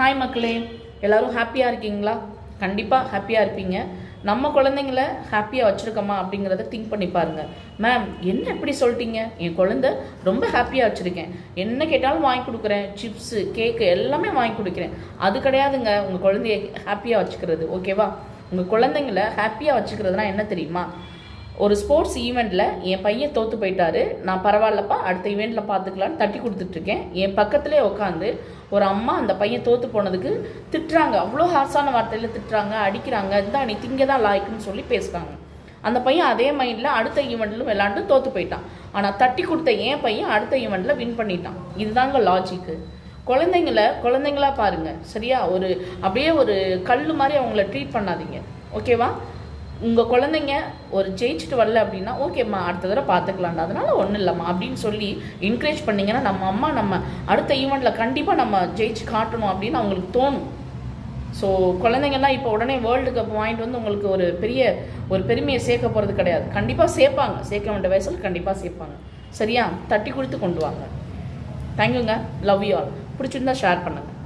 Hi மக்களே, எல்லோரும் ஹாப்பியாக இருக்கீங்களா? கண்டிப்பாக ஹாப்பியாக இருப்பீங்க. நம்ம குழந்தைங்கள ஹாப்பியாக வச்சுருக்கோமா அப்படிங்கிறத திங்க் பண்ணி பாருங்கள். மேம் என்ன எப்படி சொல்லிட்டீங்க? என் குழந்தை ரொம்ப ஹாப்பியாக வச்சுருக்கேன், என்ன கேட்டாலும் வாங்கி கொடுக்குறேன், சிப்ஸு கேக்கு எல்லாமே வாங்கி கொடுக்குறேன். அது கிடையாதுங்க உங்கள் குழந்தைய ஹாப்பியாக வச்சுக்கிறது. ஓகேவா? உங்கள் குழந்தைங்கள ஹாப்பியாக வச்சுக்கிறதுனா என்ன தெரியுமா? ஒரு ஸ்போர்ட்ஸ் ஈவெண்ட்டில் என் பையன் தோற்று போயிட்டாரு, நான் பரவாயில்லப்பா அடுத்த ஈவெண்ட்டில் பார்த்துக்கலான்னு தட்டி கொடுத்துட்ருக்கேன். என் பக்கத்துலேயே உட்காந்து ஒரு அம்மா அந்த பையன் தோற்று போனதுக்கு திட்டுறாங்க, அவ்வளோ ஹார்ஸான வார்த்தையில் திட்டுறாங்க, அடிக்கிறாங்க, இந்த நீ திங்க தான் லாய்க்குன்னு சொல்லி பேசுகிறாங்க. அந்த பையன் அதே மைண்டில் அடுத்த ஈவெண்ட்டிலும் விளாண்டு தோற்று போயிட்டான். ஆனால் தட்டி கொடுத்த என் பையன் அடுத்த ஈவெண்ட்டில் வின் பண்ணிட்டான். இதுதாங்க லாஜிக்கு. குழந்தைங்களா பாருங்கள், சரியா? அப்படியே ஒரு கல் மாதிரி அவங்கள ட்ரீட் பண்ணாதீங்க. ஓகேவா? உங்கள் குழந்தைங்க ஒரு ஜெயிச்சுட்டு வரல அப்படின்னா ஓகேம்மா அடுத்த தடவை பார்த்துக்கலாம்டா, அதனால் ஒன்றும் இல்லைம்மா அப்படின்னு சொல்லி என்கரேஜ் பண்ணிங்கன்னா நம்ம அம்மா நம்ம அடுத்த ஈவெண்ட்டில் கண்டிப்பாக நம்ம ஜெயிச்சு காட்டணும் அப்படின்னு அவங்களுக்கு தோணும். ஸோ குழந்தைங்கன்னா இப்போ உடனே வேர்ல்டு கப் வாங்கிட்டு வந்து உங்களுக்கு ஒரு பெருமையை சேர்க்க போகிறது கிடையாது. கண்டிப்பாக சேர்க்க வேண்டிய வயசில் கண்டிப்பாக சேர்ப்பாங்க. சரியா? தட்டி கொடுத்து கொண்டு வாங்க. தேங்க்யூங்க. Love you all. பிடிச்சிருந்தா ஷேர் பண்ணுங்கள்.